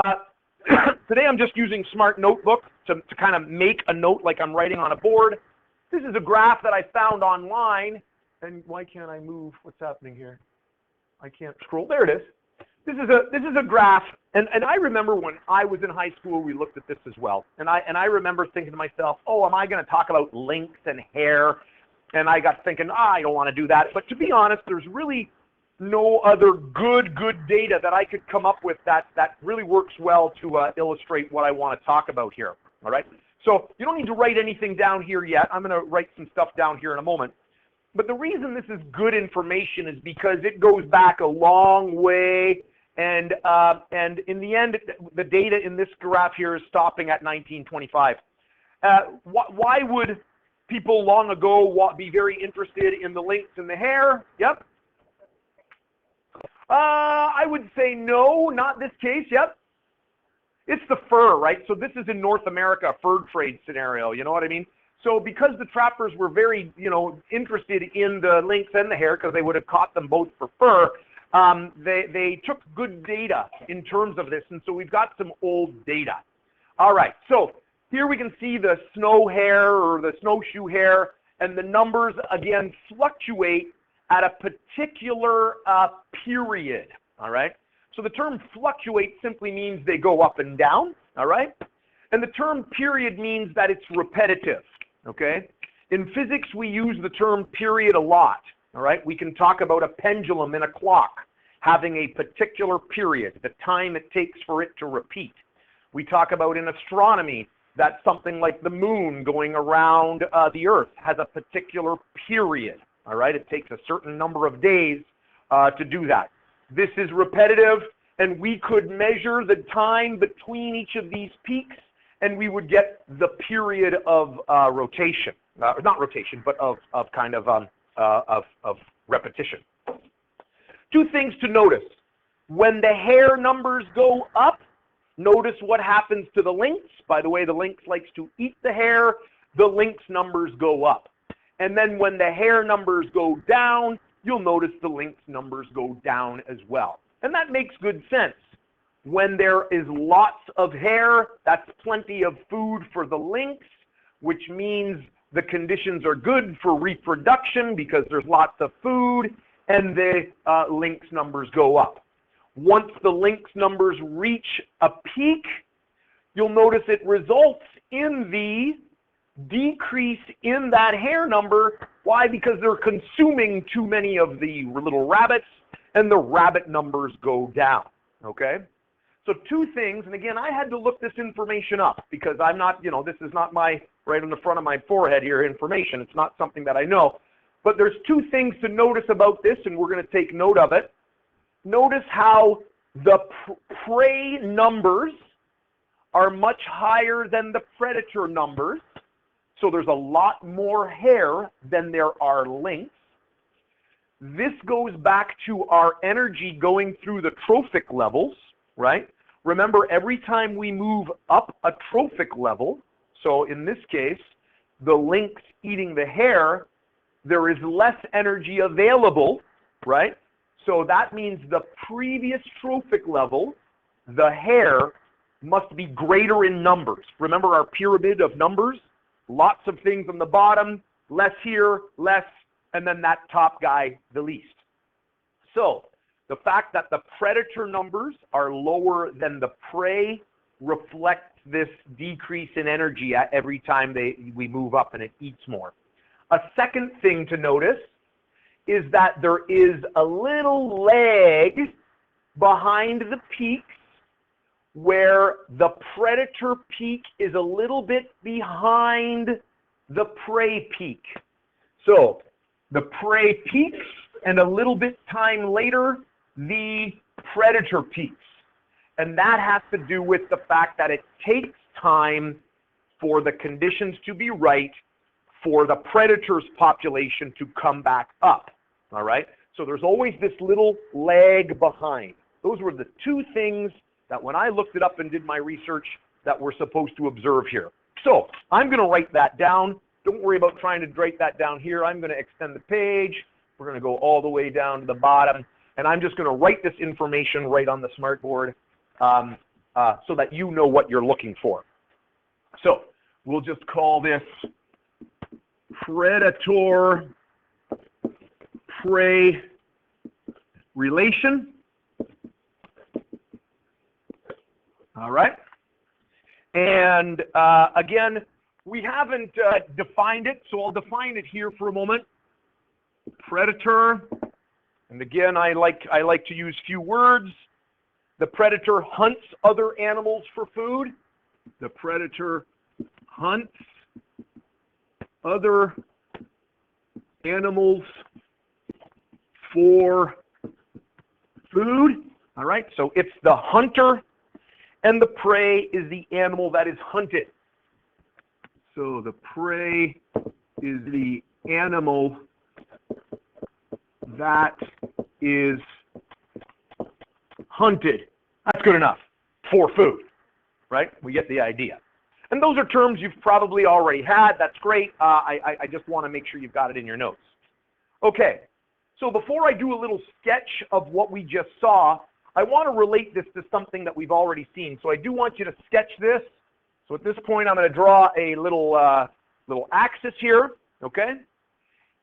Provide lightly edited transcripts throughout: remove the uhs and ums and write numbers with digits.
Uh, Today I'm just using Smart Notebook to kind of make a note like I'm writing on a board. This is a graph that I found online. And why can't I move? What's happening here? I can't scroll. There it is. This is a graph, and I remember when I was in high school, we looked at this as well. And I remember thinking to myself, oh, am I going to talk about length and hair? And I got thinking, I don't want to do that. But to be honest, there's really no other good data that I could come up with that really works well to illustrate what I want to talk about here. All right. So you don't need to write anything down here yet. I'm going to write some stuff down here in a moment. But the reason this is good information is because it goes back a long way. And in the end, the data in this graph here is stopping at 1925. Why would people long ago be very interested in the lengths in the hair? Yep. I would say no, not this case. Yep. It's the fur, right? So this is in North America, fur trade scenario. You know what I mean? So because the trappers were very, interested in the lynx and the hare because they would have caught them both for fur, they took good data in terms of this. And so we've got some old data. All right. So here we can see the snow hare or the snowshoe hare, and the numbers, again, fluctuate at a particular period. All right. So the term fluctuate simply means they go up and down. All right. And the term period means that it's repetitive. Okay. In physics, we use the term period a lot. All right. We can talk about a pendulum in a clock having a particular period, the time it takes for it to repeat. We talk about in astronomy that something like the moon going around the Earth has a particular period. All right. It takes a certain number of days to do that. This is repetitive, and we could measure the time between each of these peaks, and we would get the period of rotation, not rotation, but of repetition. Two things to notice. When the hare numbers go up, notice what happens to the lynx. By the way, the lynx likes to eat the hare. The lynx numbers go up. And then when the hare numbers go down, you'll notice the lynx numbers go down as well. And that makes good sense. When there is lots of hare, that's plenty of food for the lynx, which means the conditions are good for reproduction because there's lots of food, and the lynx numbers go up. Once the lynx numbers reach a peak, you'll notice it results in the decrease in that hare number. Why? Because they're consuming too many of the little rabbits, and the rabbit numbers go down. Okay? So two things, and again, I had to look this information up because I'm not, this is not my, right on the front of my forehead here, information. It's not something that I know. But there's two things to notice about this, and we're going to take note of it. Notice how the prey numbers are much higher than the predator numbers. So there's a lot more hare than there are lynx. This goes back to our energy going through the trophic levels, right? Remember, every time we move up a trophic level, so in this case, the lynx eating the hare, there is less energy available, right? So that means the previous trophic level, the hare, must be greater in numbers. Remember our pyramid of numbers? Lots of things on the bottom, less here, less, and then that top guy, the least. So the fact that the predator numbers are lower than the prey reflects this decrease in energy at every time we move up and it eats more. A second thing to notice is that there is a little lag behind the peaks where the predator peak is a little bit behind the prey peak. So the prey peaks, and a little bit time later, the predator peaks. And that has to do with the fact that it takes time for the conditions to be right for the predator's population to come back up. All right? So there's always this little lag behind. Those were the two things that when I looked it up and did my research that we're supposed to observe here. So I'm going to write that down. Don't worry about trying to write that down here. I'm going to extend the page. We're going to go all the way down to the bottom. And I'm just going to write this information right on the smartboard so that you know what you're looking for. So we'll just call this predator-prey relation. All right. And again, we haven't defined it, so I'll define it here for a moment. Predator, and again, I like to use few words. The predator hunts other animals for food. The predator hunts other animals for food. All right, so it's the hunter, and the prey is the animal that is hunted. So the prey is the animal that is hunted. That's good enough for food, right? We get the idea. And those are terms you've probably already had. That's great. I just want to make sure you've got it in your notes. Okay, so before I do a little sketch of what we just saw, I want to relate this to something that we've already seen. So I do want you to sketch this. So at this point, I'm going to draw a little axis here, okay?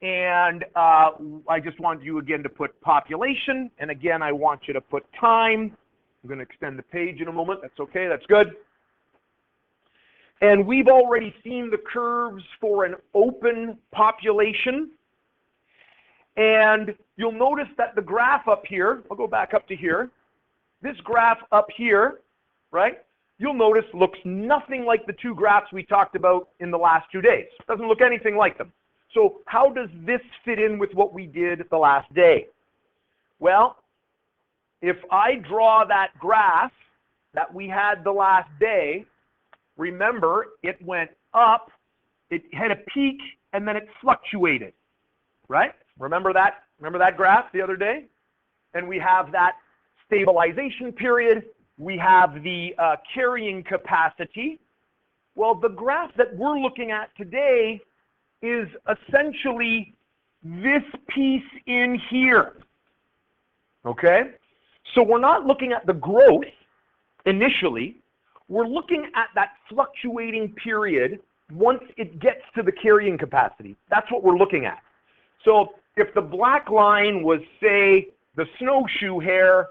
And I just want you again to put population, and again, I want you to put time. I'm going to extend the page in a moment. That's okay. That's good. And we've already seen the curves for an open population. And you'll notice that the graph up here, I'll go back up to here. This graph up here, right, you'll notice looks nothing like the two graphs we talked about in the last 2 days. Doesn't look anything like them. So how does this fit in with what we did the last day? Well, if I draw that graph that we had the last day, remember, it went up, it had a peak, and then it fluctuated, right? Remember that graph the other day? And we have that stabilization period. We have the carrying capacity. Well, the graph that we're looking at today is essentially this piece in here, okay? So we're not looking at the growth initially. We're looking at that fluctuating period once it gets to the carrying capacity. That's what we're looking at. So if the black line was, say, the snowshoe hare,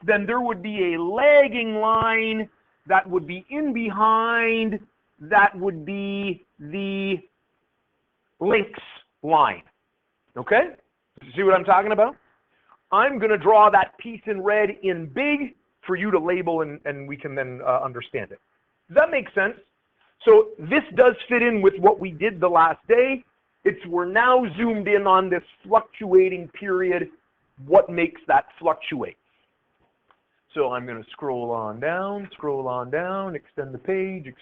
then there would be a lagging line that would be in behind, that would be the lynx line, okay? See what I'm talking about? I'm going to draw that piece in red in big for you to label, and we can then understand it. Does that make sense? So this does fit in with what we did the last day. We're now zoomed in on this fluctuating period, what makes that fluctuate. So I'm going to scroll on down, extend the page,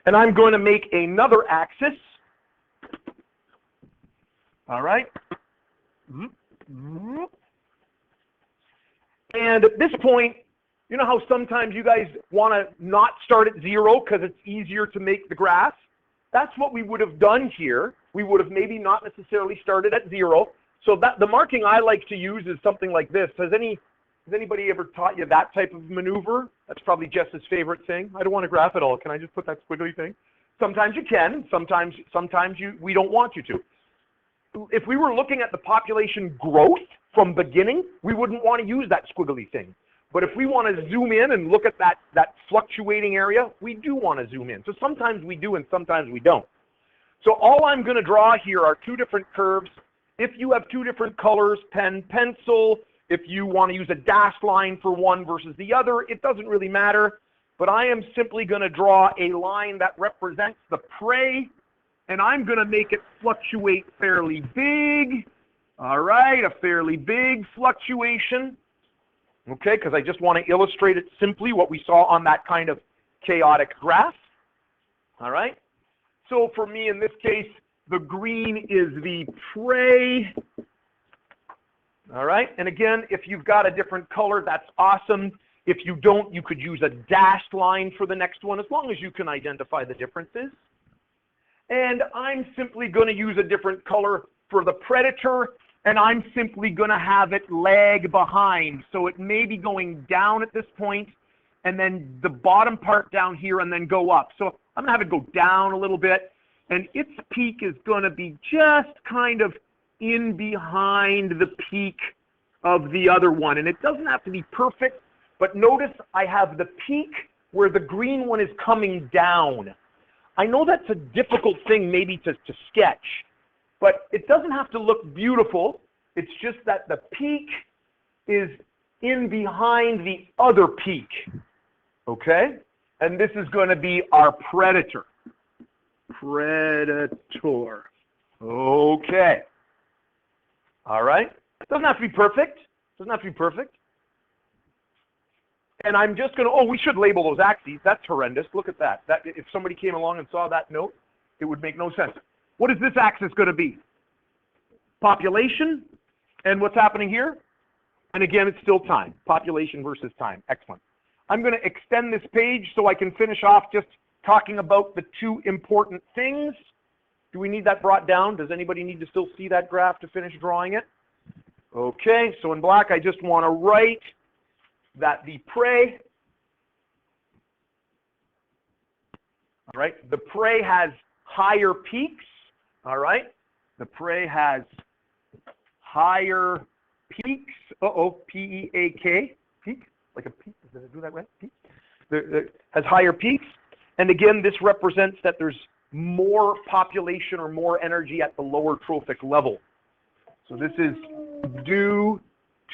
and I'm going to make another axis. All right. And at this point, you know how sometimes you guys want to not start at 0 because it's easier to make the graph? That's what we would have done here. We would have maybe not necessarily started at 0. So that the marking I like to use is something like this. Has anybody ever taught you that type of maneuver? That's probably Jess's favorite thing. I don't want to graph at all. Can I just put that squiggly thing? Sometimes you can. Sometimes we don't want you to. If we were looking at the population growth from beginning, we wouldn't want to use that squiggly thing. But if we want to zoom in and look at that fluctuating area, we do want to zoom in. So sometimes we do and sometimes we don't. So all I'm going to draw here are two different curves. If you have two different colors, pen, pencil, if you want to use a dashed line for one versus the other, it doesn't really matter. But I am simply going to draw a line that represents the prey, and I'm going to make it fluctuate fairly big. All right, a fairly big fluctuation. Okay, because I just want to illustrate it simply, what we saw on that kind of chaotic graph. All right, so for me in this case, the green is the prey. All right, and again, if you've got a different color, that's awesome. If you don't, you could use a dashed line for the next one, as long as you can identify the differences. And I'm simply going to use a different color for the predator, and I'm simply going to have it lag behind. So it may be going down at this point, and then the bottom part down here, and then go up. So I'm going to have it go down a little bit, and its peak is going to be just kind of in behind the peak of the other one. And it doesn't have to be perfect, but notice I have the peak where the green one is coming down. I know that's a difficult thing maybe to sketch, but it doesn't have to look beautiful. It's just that the peak is in behind the other peak, okay? And this is going to be our predator. Predator. Okay. All right. It doesn't have to be perfect. Doesn't have to be perfect. And I'm just going to, oh, we should label those axes. That's horrendous. Look at that. That. If somebody came along and saw that note, it would make no sense. What is this axis going to be? Population. And what's happening here? And again, it's still time. Population versus time. Excellent. I'm going to extend this page so I can finish off just talking about the two important things. Do we need that brought down? Does anybody need to still see that graph to finish drawing it? Okay, so in black, I just want to write that the prey, all right, the prey has higher peaks, all right? The prey has higher peaks, P-E-A-K, peak, like a peak, did I do that right? Peak? Has higher peaks, and again, this represents that there's more population or more energy at the lower trophic level. So this is due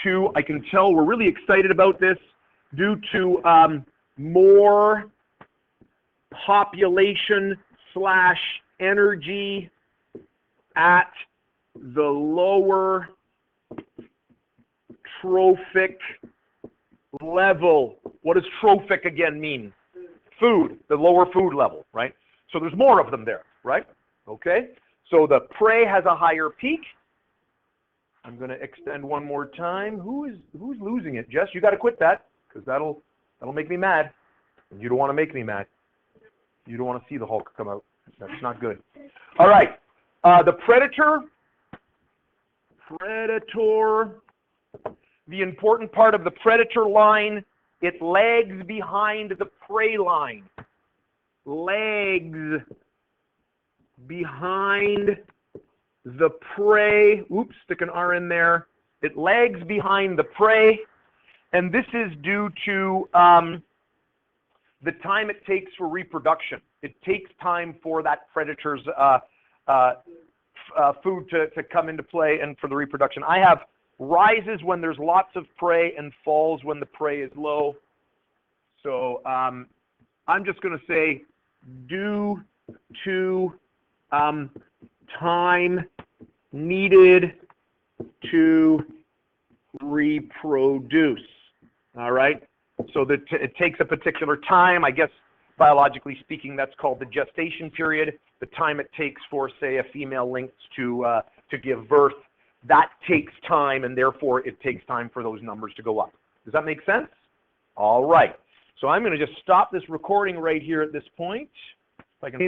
to, I can tell we're really excited about this, due to more population / energy at the lower trophic level. What does trophic again mean? Food, the lower food level, right? So there's more of them there, right? Okay, so the prey has a higher peak. I'm going to extend one more time. Who's losing it? Jess, you got to quit that, because that'll make me mad. And you don't want to make me mad. You don't want to see the Hulk come out. That's not good. All right. The predator. The important part of the predator line, it lags behind the prey line. Lags behind the prey. Oops, stick an R in there. It lags behind the prey, and this is due to the time it takes for reproduction. It takes time for that predator's food to come into play and for the reproduction. I have rises when there's lots of prey and falls when the prey is low. So I'm just going to say due to time needed to reproduce. All right? So that it takes a particular time. I guess biologically speaking, that's called the gestation period. The time it takes for, say, a female lynx to give birth, that takes time, and therefore it takes time for those numbers to go up. Does that make sense? All right. So I'm going to just stop this recording right here at this point. If I can